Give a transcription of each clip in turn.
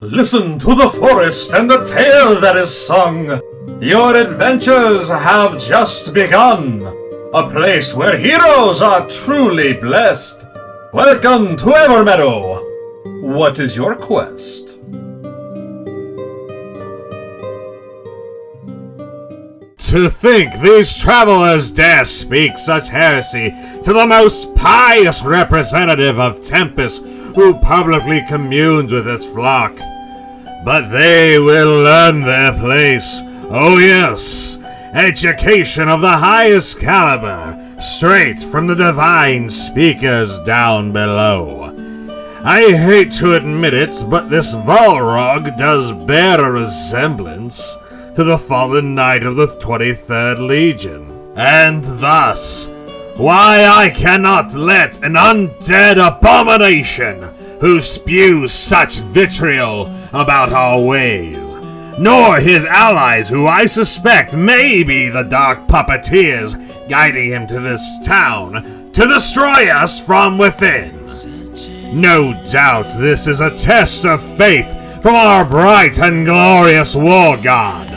Listen to the forest and the tale that is sung. Your adventures have just begun. A place where heroes are truly blessed. Welcome to Evermeadow. What is your quest? To think these travelers dare speak such heresy to the most pious representative of Tempest who publicly communes with his flock. But they will learn their place. Oh yes, education of the highest caliber, straight from the divine speakers down below. I hate to admit it, but this Volrog does bear a resemblance to the fallen knight of the 23rd Legion. And thus, why I cannot let an undead abomination who spews such vitriol about our ways, nor his allies who I suspect may be the dark puppeteers guiding him to this town to destroy us from within. No doubt this is a test of faith from our bright and glorious war god,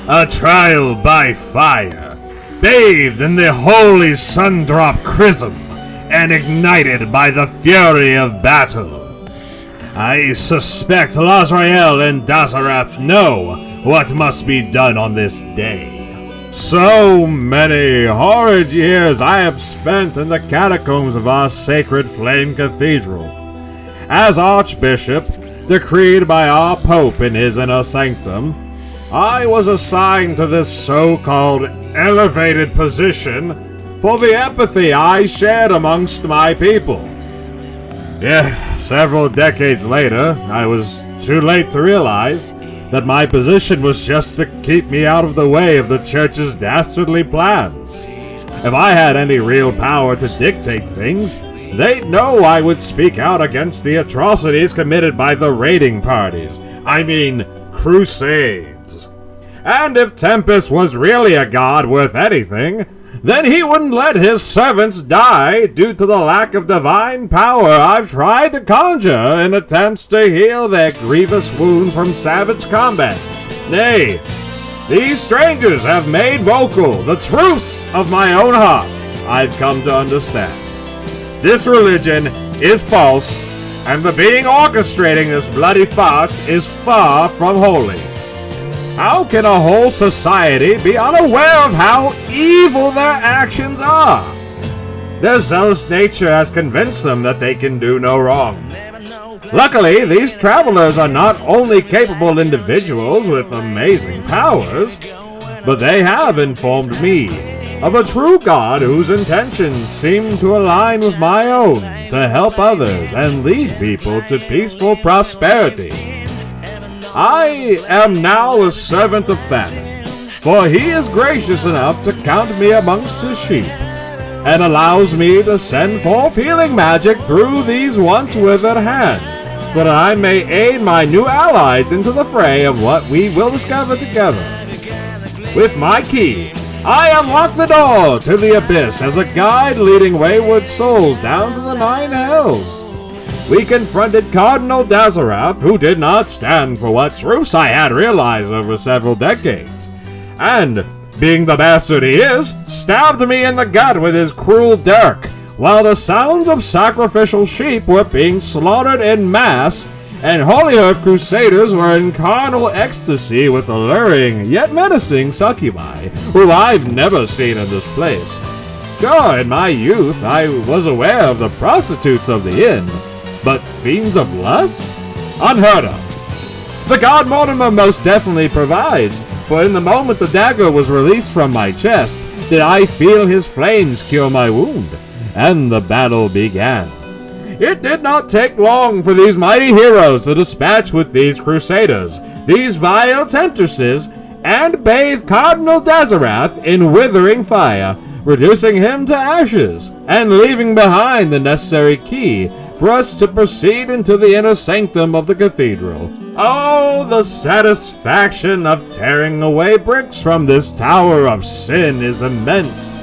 a trial by fire, bathed in the holy sundrop chrism and ignited by the fury of battle. I suspect Lazrael and Dazarath know what must be done on this day. So many horrid years I have spent in the catacombs of our sacred flame cathedral. As Archbishop, decreed by our Pope in his inner sanctum, I was assigned to this so-called elevated position for the empathy I shared amongst my people. Yet, several decades later, I was too late to realize that my position was just to keep me out of the way of the church's dastardly plans. If I had any real power to dictate things, they'd know I would speak out against the atrocities committed by the raiding parties. I mean, crusades. And if Tempest was really a god worth anything, then he wouldn't let his servants die due to the lack of divine power I've tried to conjure in attempts to heal their grievous wound from savage combat. Nay, these strangers have made vocal the truths of my own heart, I've come to understand. This religion is false, and the being orchestrating this bloody farce is far from holy. How can a whole society be unaware of how evil their actions are? Their zealous nature has convinced them that they can do no wrong. Luckily, these travelers are not only capable individuals with amazing powers, but they have informed me of a true god whose intentions seem to align with my own to help others and lead people to peaceful prosperity. I am now a servant of famine, for he is gracious enough to count me amongst his sheep, and allows me to send forth healing magic through these once withered hands, so that I may aid my new allies into the fray of what we will discover together. With my key, I unlock the door to the abyss as a guide leading wayward souls down to the nine hells. We confronted Cardinal Dazarath, who did not stand for what truths I had realized over several decades, and, being the bastard he is, stabbed me in the gut with his cruel dirk, while the sounds of sacrificial sheep were being slaughtered en masse, and Holy Earth Crusaders were in carnal ecstasy with alluring, yet menacing succubi, who I've never seen in this place. Sure, in my youth, I was aware of the prostitutes of the inn, but fiends of lust? Unheard of. The god Mortimer most definitely provides, for in the moment the dagger was released from my chest, did I feel his flames cure my wound, and the battle began. It did not take long for these mighty heroes to dispatch with these crusaders, these vile temptresses, and bathe Cardinal Dazarath in withering fire, reducing him to ashes, and leaving behind the necessary key for us to proceed into the inner sanctum of the cathedral. Oh, the satisfaction of tearing away bricks from this tower of sin is immense.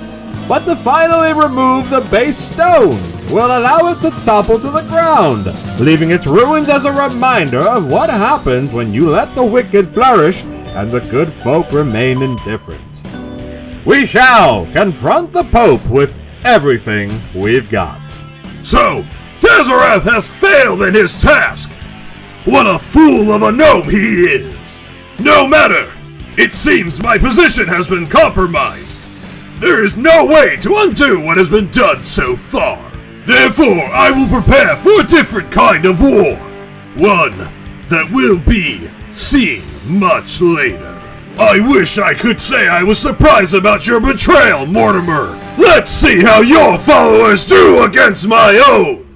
but to finally remove the base stones will allow it to topple to the ground, leaving its ruins as a reminder of what happens when you let the wicked flourish and the good folk remain indifferent. We shall confront the Pope with everything we've got. So, Tazarath has failed in his task! What a fool of a gnome he is! No matter! It seems my position has been compromised. There is no way to undo what has been done so far. Therefore, I will prepare for a different kind of war. One that will be seen much later. I wish I could say I was surprised about your betrayal, Mortimer. Let's see how your followers do against my own.